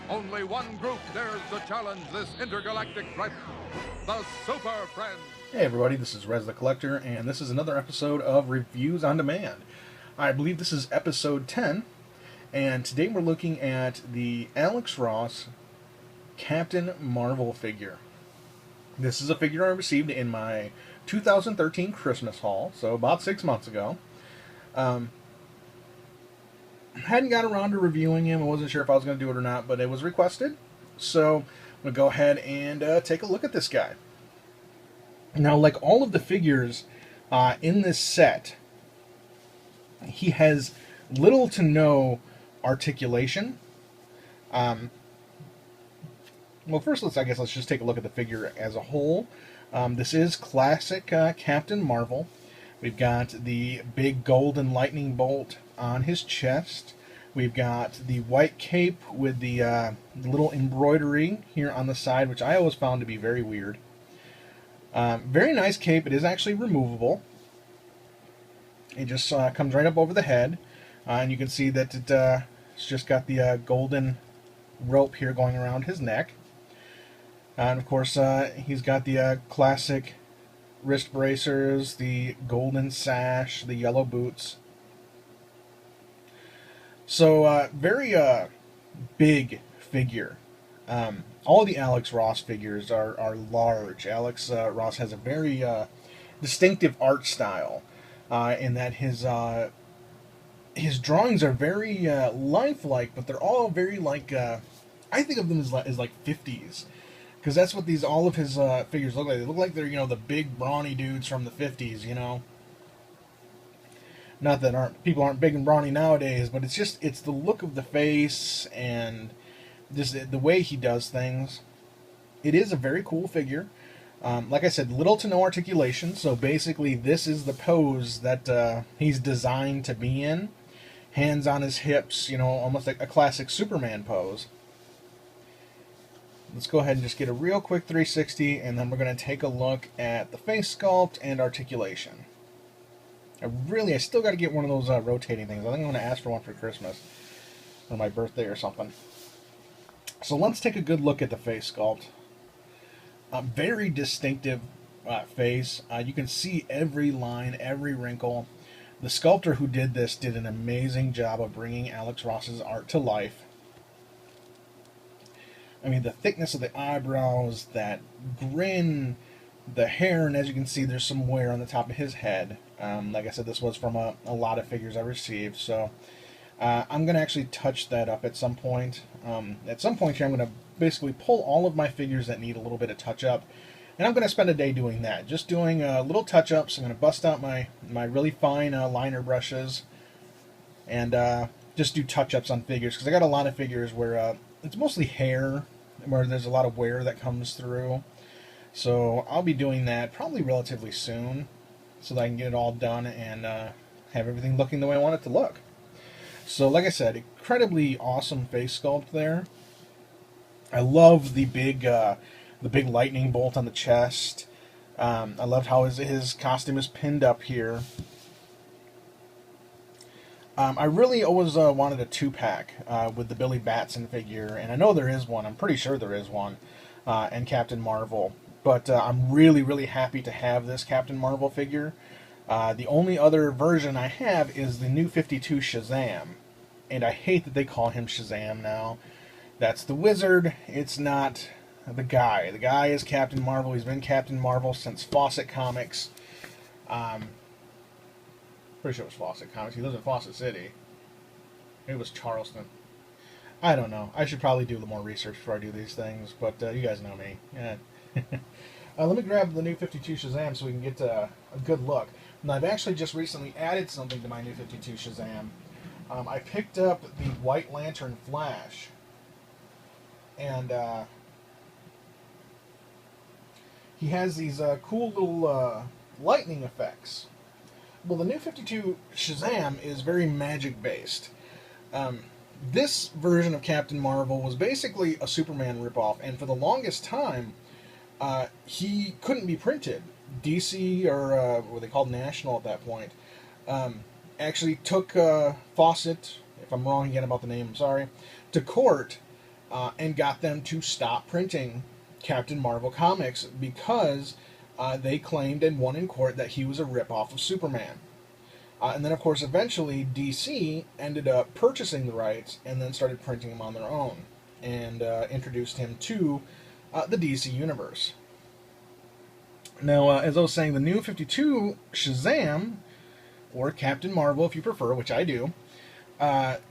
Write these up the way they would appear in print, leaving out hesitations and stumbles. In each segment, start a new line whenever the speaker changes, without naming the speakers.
Only one group dares to challenge this intergalactic threat, the Super Friends.
Hey everybody, this is Rez the Collector, and this is another episode of Reviews on Demand. I believe this is episode 10, and today we're looking at the Alex Ross Captain Marvel figure. This is a figure I received in my 2013 Christmas haul, so about 6 months ago. Hadn't got around to reviewing him. I wasn't sure if I was going to do it or not, but it was requested, so I'm going to go ahead and take a look at this guy. Now, like all of the figures in this set, he has little to no articulation. Well, first, let's just take a look at the figure as a whole. This is classic Captain Marvel. We've got the big golden lightning bolt on his chest. We've got the white cape with the little embroidery here on the side, which I always found to be very weird. Very nice cape. It is actually removable. It just comes right up over the head, and you can see that it's just got the golden rope here going around his neck. And of course, he's got the classic wrist bracers, the golden sash, the yellow boots. So, very big figure. All the Alex Ross figures are large. Alex Ross has a very distinctive art style in that his drawings are very lifelike, but they're all very like I think of them as like 50s, because that's what all of his figures look like. They look like they're the big brawny dudes from the 50s. Not that people aren't big and brawny nowadays, but it's the look of the face and just the way he does things. It is a very cool figure. Like I said, little to no articulation, so basically this is the pose that he's designed to be in. Hands on his hips, almost like a classic Superman pose. Let's go ahead and just get a real quick 360, and then we're going to take a look at the face sculpt and articulation. I still got to get one of those rotating things. I think I'm going to ask for one for Christmas or my birthday or something. So let's take a good look at the face sculpt. Very distinctive face. You can see every line, every wrinkle. The sculptor who did this did an amazing job of bringing Alex Ross's art to life. I mean, the thickness of the eyebrows, that grin, the hair, and as you can see, there's some wear on the top of his head. Like I said, this was from a lot of figures I received, so I'm going to actually touch that up at some point. At some point here, I'm going to basically pull all of my figures that need a little bit of touch-up, and I'm going to spend a day doing that, just doing little touch-ups. I'm going to bust out my really fine liner brushes and just do touch-ups on figures, because I got a lot of figures where it's mostly hair, where there's a lot of wear that comes through. So I'll be doing that probably relatively soon, so that I can get it all done and have everything looking the way I want it to look. So like I said, incredibly awesome face sculpt there. I love the big lightning bolt on the chest. I loved how his costume is pinned up here. I really always wanted a 2-pack with the Billy Batson figure, and I know there is one. I'm pretty sure there is one, and Captain Marvel. But I'm really, really happy to have this Captain Marvel figure. The only other version I have is the New 52 Shazam, and I hate that they call him Shazam now. That's the Wizard. It's not the guy. The guy is Captain Marvel. He's been Captain Marvel since Fawcett Comics. Pretty sure it was Fawcett Comics. He lives in Fawcett City. Maybe it was Charleston. I don't know. I should probably do a little more research before I do these things, but you guys know me. Yeah. Let me grab the New 52 Shazam so we can get a good look. Now, I've actually just recently added something to my New 52 Shazam. I picked up the White Lantern Flash, and he has these cool little lightning effects. Well, the New 52 Shazam is very magic-based. This version of Captain Marvel was basically a Superman ripoff, and for the longest time, he couldn't be printed. DC, or what they called National at that point, actually took Fawcett, if I'm wrong again about the name, I'm sorry, to court and got them to stop printing Captain Marvel comics because they claimed and won in court that he was a ripoff of Superman. And then, of course, eventually DC ended up purchasing the rights and then started printing them on their own and introduced him to the DC Universe. Now, as I was saying, the New 52 Shazam, or Captain Marvel if you prefer, which I do,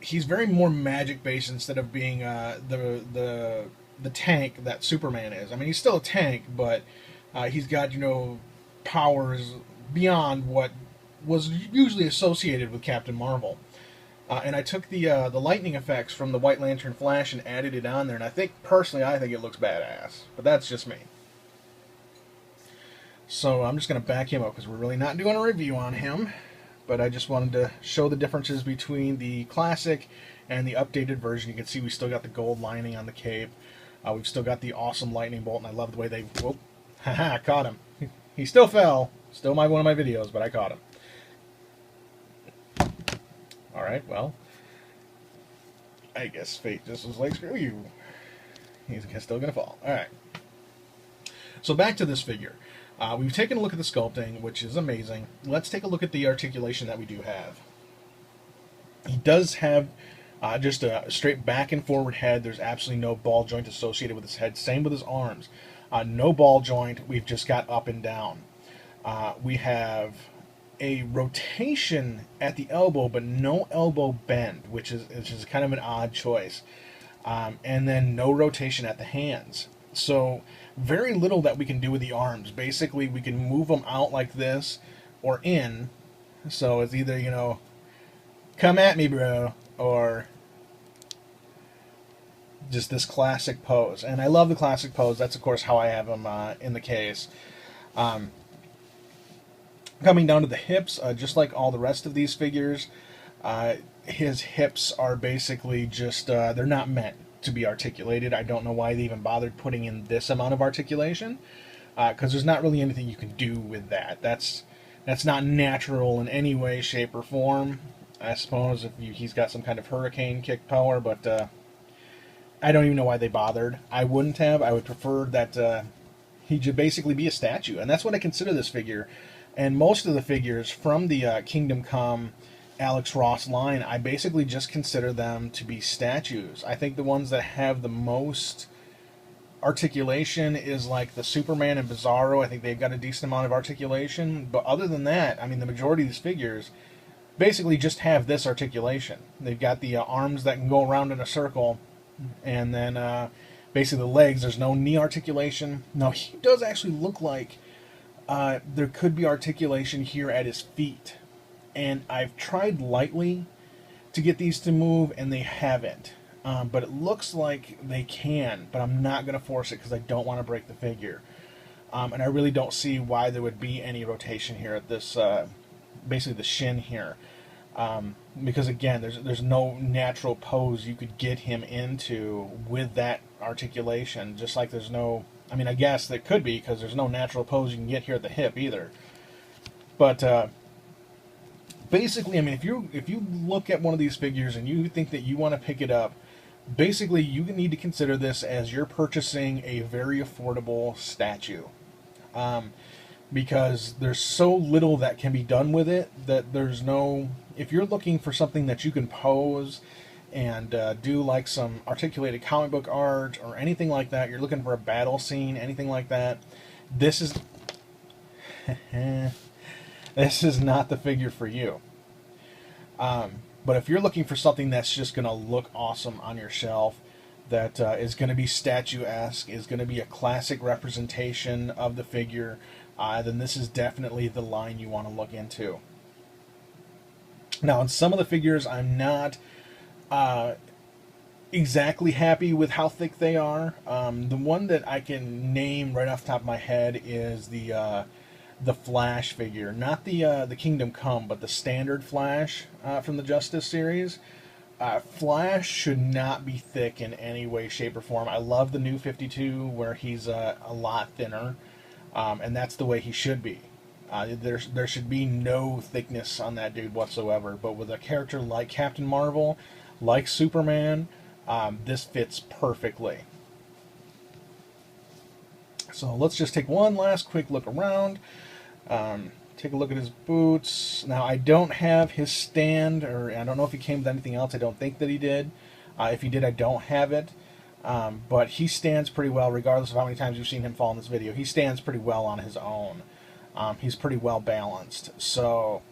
he's very more magic-based instead of being the tank that Superman is. I mean, he's still a tank, but he's got, powers beyond what was usually associated with Captain Marvel. And I took the lightning effects from the White Lantern Flash and added it on there, and personally, I think it looks badass. But that's just me. So I'm just going to back him up because we're really not doing a review on him. But I just wanted to show the differences between the classic and the updated version. You can see we still got the gold lining on the cape. We've still got the awesome lightning bolt, and I love the way they... Whoop. Haha, caught him. He still fell. Still one of my videos, but I caught him. Alright, well, I guess fate just was like, screw you. He's still going to fall. Alright. So back to this figure. We've taken a look at the sculpting, which is amazing. Let's take a look at the articulation that we do have. He does have just a straight back and forward head. There's absolutely no ball joint associated with his head. Same with his arms. No ball joint. We've just got up and down. We have a rotation at the elbow, but no elbow bend, which is kind of an odd choice. And then no rotation at the hands. So very little that we can do with the arms. Basically, we can move them out like this or in. So it's either, come at me, bro, or just this classic pose. And I love the classic pose. That's, of course, how I have him in the case. Coming down to the hips, just like all the rest of these figures, his hips are basically just, they're not meant to be articulated. I don't know why they even bothered putting in this amount of articulation, because there's not really anything you can do with that. That's not natural in any way, shape, or form. I suppose if he's got some kind of hurricane kick power, but I don't even know why they bothered. I wouldn't have. I would prefer that he should basically be a statue, and that's what I consider this figure. And most of the figures from the Kingdom Come Alex Ross line, I basically just consider them to be statues. I think the ones that have the most articulation is like the Superman and Bizarro. I think they've got a decent amount of articulation. But other than that, I mean, the majority of these figures basically just have this articulation. They've got the arms that can go around in a circle, and then basically the legs, there's no knee articulation. Now, he does actually look like there could be articulation here at his feet. And I've tried lightly to get these to move, and they haven't. But it looks like they can, but I'm not going to force it because I don't want to break the figure. And I really don't see why there would be any rotation here at this, basically the shin here. Because again, there's no natural pose you could get him into with that articulation. Just like there's no, I mean, I guess there could be, because there's no natural pose you can get here at the hip either. But basically, I mean, if you look at one of these figures and you think that you want to pick it up, basically you need to consider this as you're purchasing a very affordable statue. Because there's so little that can be done with it that there's no... If you're looking for something that you can pose and do like some articulated comic book art or anything like that, you're looking for a battle scene, anything like that, this is... this is not the figure for you. But if you're looking for something that's just going to look awesome on your shelf, that is going to be statuesque, is going to be a classic representation of the figure, then this is definitely the line you want to look into. Now, on some of the figures, I'm not exactly happy with how thick they are. The one that I can name right off the top of my head is the Flash figure, not the Kingdom Come, but the standard Flash from the Justice series. Flash should not be thick in any way, shape, or form. I love the new 52 where he's a lot thinner, and that's the way he should be. There should be no thickness on that dude whatsoever. But with a character like Captain Marvel, like Superman, this fits perfectly. So let's just take one last quick look around. Take a look at his boots. Now, I don't have his stand, or I don't know if he came with anything else. I don't think that he did. If he did, I don't have it. But he stands pretty well, regardless of how many times you've seen him fall in this video. He stands pretty well on his own. He's pretty well balanced. So,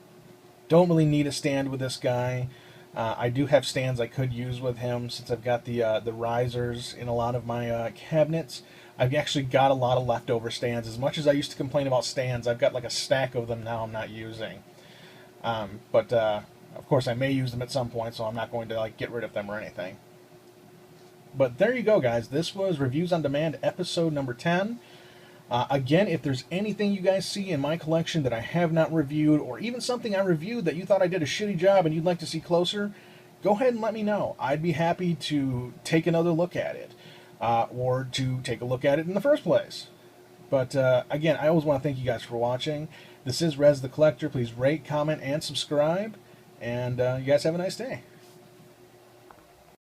don't really need a stand with this guy. I do have stands I could use with him, since I've got the risers in a lot of my cabinets. I've actually got a lot of leftover stands. As much as I used to complain about stands, I've got like a stack of them now I'm not using. But of course, I may use them at some point, so I'm not going to like get rid of them or anything. But there you go, guys. This was Reviews on Demand, episode number 10. Again, if there's anything you guys see in my collection that I have not reviewed, or even something I reviewed that you thought I did a shitty job and you'd like to see closer, go ahead and let me know. I'd be happy to take another look at it. Or to take a look at it in the first place. But again, I always want to thank you guys for watching. This is Rez the Collector. Please rate, comment, and subscribe. And you guys have a nice day.